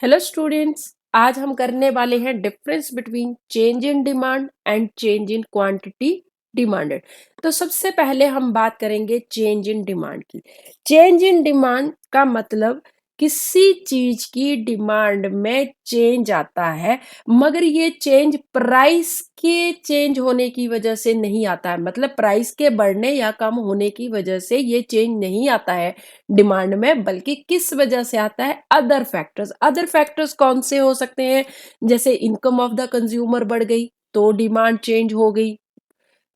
Hello students. आज हम करने वाले हैं difference between change in demand and change in quantity demanded. तो सबसे पहले हम बात करेंगे चेंज इन डिमांड की। चेंज इन डिमांड का मतलब किसी चीज की डिमांड में चेंज आता है, मगर ये चेंज प्राइस के चेंज होने की वजह से नहीं आता है। मतलब प्राइस के बढ़ने या कम होने की वजह से ये चेंज नहीं आता है डिमांड में, बल्कि किस वजह से आता है? Other factors. अदर फैक्टर्स कौन से हो सकते हैं? जैसे इनकम ऑफ द कंज्यूमर बढ़ गई तो डिमांड चेंज हो गई।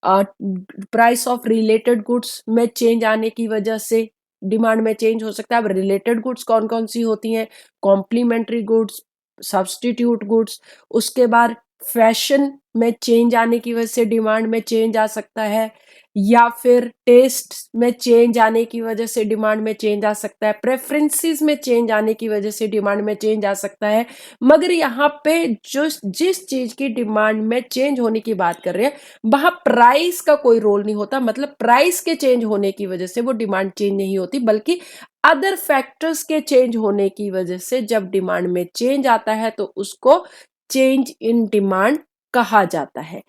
प्राइस ऑफ रिलेटेड गुड्स में चेंज आने की वजह से डिमांड में चेंज हो सकता है। अब रिलेटेड गुड्स कौन कौन सी होती हैं? Complementary goods, substitute goods. उसके बाद फैशन में चेंज आने की वजह से डिमांड में चेंज आ सकता है, या फिर टेस्ट में चेंज आने की वजह से डिमांड में चेंज आ सकता है, प्रेफरेंसेस में चेंज आने की वजह से डिमांड में चेंज आ सकता है। मगर यहाँ पे जो जिस चीज की डिमांड में चेंज होने की बात कर रहे हैं, वहां प्राइस का कोई रोल नहीं होता। मतलब प्राइस के चेंज होने की वजह से वो डिमांड चेंज नहीं होती, बल्कि अदर फैक्टर्स के चेंज होने की वजह से जब डिमांड में चेंज आता है तो उसको चेंज इन डिमांड कहा जाता है।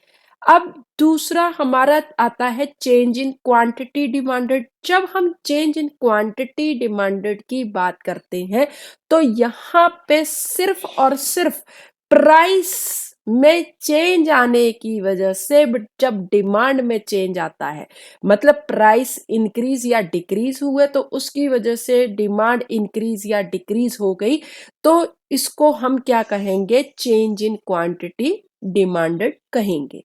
अब दूसरा हमारा आता है चेंज इन क्वांटिटी डिमांडेड। जब हम चेंज इन क्वांटिटी डिमांडेड की बात करते हैं तो यहाँ पे सिर्फ और सिर्फ प्राइस में चेंज आने की वजह से जब डिमांड में चेंज आता है, मतलब प्राइस इंक्रीज या डिक्रीज हुए तो उसकी वजह से डिमांड इंक्रीज या डिक्रीज हो गई, तो इसको हम क्या कहेंगे? चेंज इन क्वांटिटी डिमांडेड कहेंगे।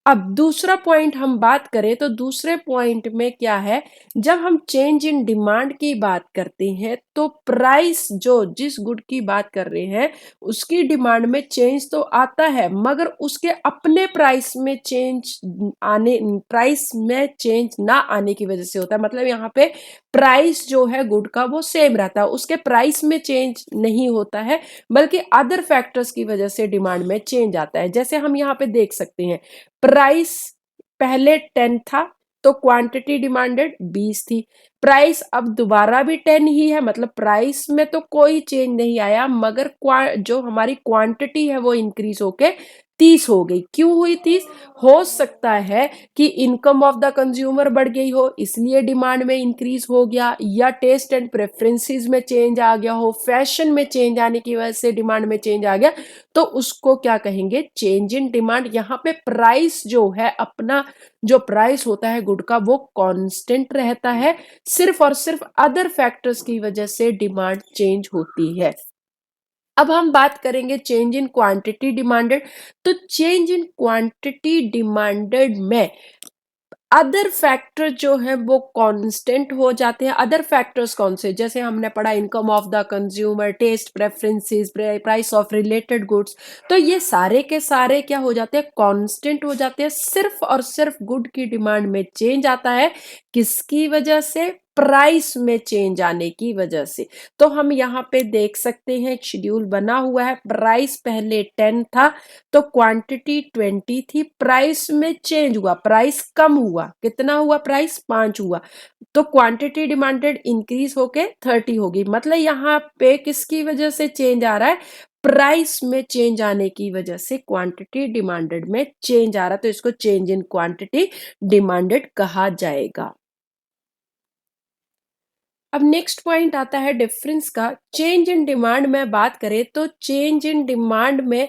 अब दूसरा पॉइंट हम बात करें तो दूसरे पॉइंट में क्या है? जब हम चेंज इन डिमांड की बात करते हैं तो प्राइस, जो जिस गुड की बात कर रहे हैं उसकी डिमांड में चेंज तो आता है, मगर उसके अपने प्राइस में चेंज प्राइस में चेंज ना आने की वजह से होता है। मतलब यहाँ पे प्राइस जो है गुड का वो सेम रहता है, उसके प्राइस में चेंज नहीं होता है, बल्कि अदर फैक्टर्स की वजह से डिमांड में चेंज आता है। जैसे हम यहाँ पे देख सकते हैं, प्राइस पहले 10 था तो क्वांटिटी डिमांडेड 20 थी। प्राइस अब दोबारा भी 10 ही है, मतलब प्राइस में तो कोई चेंज नहीं आया, मगर जो हमारी क्वांटिटी है वो इंक्रीज होके 30 हो गई। क्यों हुई 30? हो सकता है कि इनकम ऑफ द कंज्यूमर बढ़ गई हो इसलिए डिमांड में इंक्रीज हो गया, या टेस्ट एंड प्रेफरेंसेस में चेंज आ गया हो, फैशन में चेंज आने की वजह से डिमांड में चेंज आ गया, तो उसको क्या कहेंगे? Change in demand. यहाँ पे प्राइस जो है, अपना जो प्राइस होता है गुड का वो कांस्टेंट रहता है, सिर्फ और सिर्फ अदर फैक्टर्स की वजह से डिमांड चेंज होती है। अब हम बात करेंगे चेंज इन क्वांटिटी डिमांडेड। तो चेंज इन क्वांटिटी डिमांडेड में अदर फैक्टर जो है वो कांस्टेंट हो जाते हैं। अदर फैक्टर्स कौन से? जैसे हमने पढ़ा income of the consumer, taste preferences, price of related goods, तो ये सारे के सारे क्या हो जाते हैं? कांस्टेंट हो जाते हैं। सिर्फ और सिर्फ गुड की डिमांड में चेंज आता है, किसकी वजह से? प्राइस में चेंज आने की वजह से। तो हम यहाँ पे देख सकते हैं एक शेड्यूल बना हुआ है। प्राइस पहले 10 था तो क्वांटिटी 20 थी, प्राइस में चेंज हुआ, प्राइस कम हुआ, कितना हुआ? प्राइस 5 हुआ, तो क्वांटिटी डिमांडेड इंक्रीज होके 30 होगी। मतलब यहाँ पे किसकी वजह से चेंज आ रहा है? प्राइस में चेंज आने की वजह से क्वांटिटी डिमांडेड में चेंज आ रहा है, तो इसको चेंज इन क्वांटिटी डिमांडेड कहा जाएगा। अब नेक्स्ट पॉइंट आता है डिफरेंस का। चेंज इन डिमांड में बात करें तो चेंज इन डिमांड में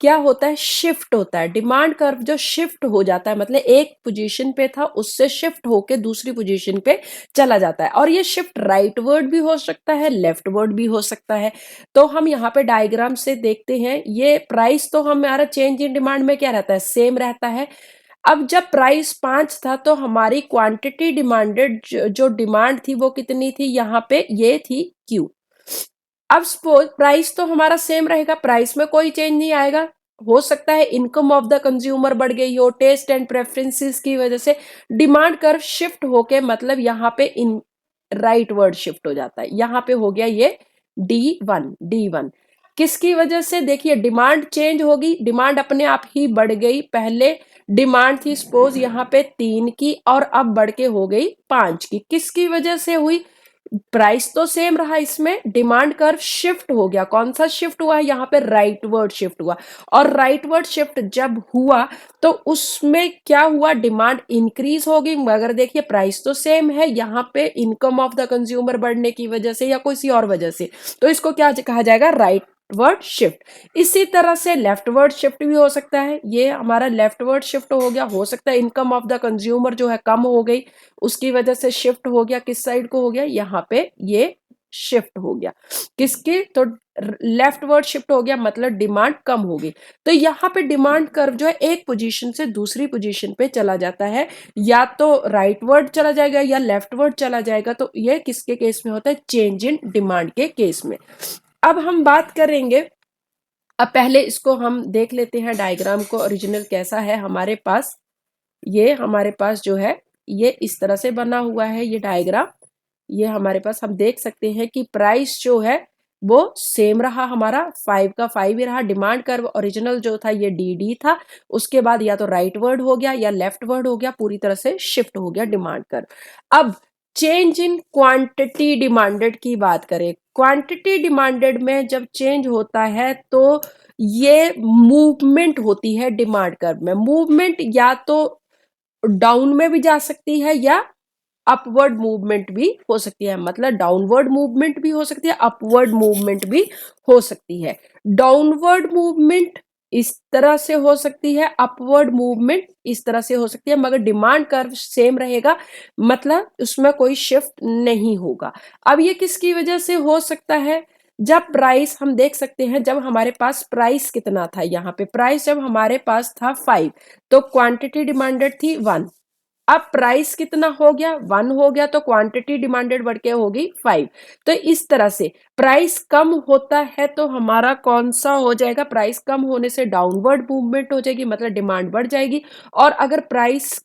क्या होता है? शिफ्ट होता है। डिमांड कर्व जो शिफ्ट हो जाता है, मतलब एक पोजीशन पे था उससे शिफ्ट होके दूसरी पोजीशन पे चला जाता है, और ये शिफ्ट राइट वर्ड भी हो सकता है, लेफ्ट वर्ड भी हो सकता है। तो हम यहाँ पे डायग्राम से देखते हैं, ये प्राइस तो हमारा चेंज इन डिमांड में क्या रहता है? सेम रहता है। अब जब प्राइस 5 था तो हमारी क्वांटिटी डिमांडेड जो डिमांड थी वो कितनी थी? यहाँ पे ये थी Q। अब सपोज प्राइस तो हमारा सेम रहेगा, प्राइस में कोई चेंज नहीं आएगा। हो सकता है इनकम ऑफ द कंज्यूमर बढ़ गई हो, टेस्ट एंड प्रेफरेंसेस की वजह से डिमांड कर्व शिफ्ट होके, मतलब यहाँ पे इन राइट वर्ड शिफ्ट हो जाता है। यहाँ पे हो गया ये D1। किसकी वजह से? देखिए डिमांड चेंज होगी, डिमांड अपने आप ही बढ़ गई। पहले डिमांड थी सपोज यहाँ पे 3 की और अब बढ़ के हो गई 5 की। किसकी वजह से हुई? प्राइस तो सेम रहा, इसमें डिमांड कर्व शिफ्ट हो गया। कौन सा शिफ्ट हुआ है? यहाँ पे राइटवर्ड शिफ्ट हुआ। और राइटवर्ड शिफ्ट जब हुआ तो उसमें क्या हुआ? डिमांड इंक्रीज होगी। मगर देखिए प्राइस तो सेम है, यहाँ पे इनकम ऑफ द कंज्यूमर बढ़ने की वजह से या किसी और वजह से, तो इसको क्या कहा जाएगा? Rightward shift. इसी तरह से लेफ्टवर्ड शिफ्ट भी हो सकता है। ये हमारा लेफ्टवर्ड शिफ्ट हो गया। हो सकता है इनकम ऑफ द कंज्यूमर जो है कम हो गई, उसकी वजह से शिफ्ट हो गया। किस साइड को हो गया? यहाँ पे ये शिफ्ट हो गया। किसके? तो लेफ्टवर्ड शिफ्ट हो गया, मतलब डिमांड कम हो गई। तो यहाँ पे डिमांड कर्व जो है एक पोजीशन से दूसरी पोजीशन पे चला जाता है, या तो राइटवर्ड चला जाएगा या लेफ्टवर्ड चला जाएगा। तो ये किसके केस में होता है? चेंज इन डिमांड के केस में। अब हम बात करेंगे, अब पहले इसको हम देख लेते हैं डायग्राम को, ओरिजिनल कैसा है हमारे पास। ये हमारे पास जो है ये इस तरह से बना हुआ है ये डायग्राम। ये हमारे पास हम देख सकते हैं कि प्राइस जो है वो सेम रहा हमारा, 5 का 5 ही रहा। डिमांड कर्व ओरिजिनल जो था ये डी था, उसके बाद या तो राइट वर्ड हो गया या लेफ्ट वर्ड हो गया, पूरी तरह से शिफ्ट हो गया डिमांड कर्व। अब चेंज इन क्वांटिटी डिमांडेड की बात करें, क्वांटिटी डिमांडेड में जब चेंज होता है तो ये मूवमेंट होती है डिमांड कर्व में। मूवमेंट या तो डाउन में भी जा सकती है या अपवर्ड मूवमेंट भी हो सकती है, मतलब डाउनवर्ड मूवमेंट भी हो सकती है, अपवर्ड मूवमेंट भी हो सकती है। डाउनवर्ड मूवमेंट इस तरह से हो सकती है, अपवर्ड मूवमेंट इस तरह से हो सकती है, मगर डिमांड कर्व सेम रहेगा, मतलब उसमें कोई शिफ्ट नहीं होगा। अब ये किसकी वजह से हो सकता है? जब प्राइस हम देख सकते हैं, जब हमारे पास प्राइस कितना था, यहाँ पे प्राइस जब हमारे पास था 5, तो क्वांटिटी डिमांडेड थी 1। अब प्राइस कितना हो गया? 1 हो गया, तो क्वांटिटी डिमांडेड बढ़ के होगी 5। तो इस तरह से प्राइस कम होता है तो हमारा कौन सा हो जाएगा? प्राइस कम होने से डाउनवर्ड मूवमेंट हो जाएगी, मतलब डिमांड बढ़ जाएगी। और अगर प्राइस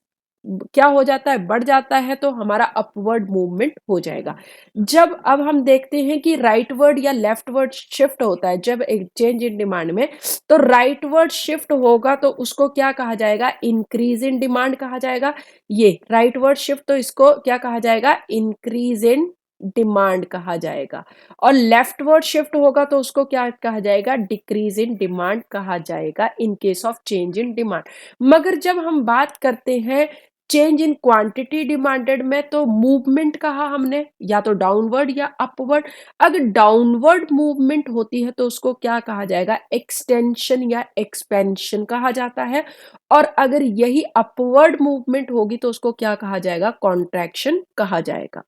क्या हो जाता है? बढ़ जाता है, तो हमारा अपवर्ड मूवमेंट हो जाएगा। जब अब हम देखते हैं कि राइटवर्ड या लेफ्टवर्ड शिफ्ट होता है जब एक चेंज इन डिमांड में, तो राइटवर्ड शिफ्ट होगा तो उसको क्या कहा जाएगा? इंक्रीज इन डिमांड कहा जाएगा। ये राइटवर्ड शिफ्ट, तो इसको क्या कहा जाएगा? इंक्रीज इन डिमांड कहा जाएगा। और लेफ्टवर्ड शिफ्ट होगा तो उसको क्या कहा जाएगा? डिक्रीज इन डिमांड कहा जाएगा in case of change in demand. मगर जब हम बात करते हैं चेंज इन क्वांटिटी डिमांडेड में, तो मूवमेंट कहा हमने या तो डाउनवर्ड या अपवर्ड। अगर डाउनवर्ड मूवमेंट होती है तो उसको क्या कहा जाएगा? एक्सटेंशन या एक्सपेंशन कहा जाता है। और अगर यही अपवर्ड मूवमेंट होगी तो उसको क्या कहा जाएगा? कॉन्ट्रैक्शन कहा जाएगा।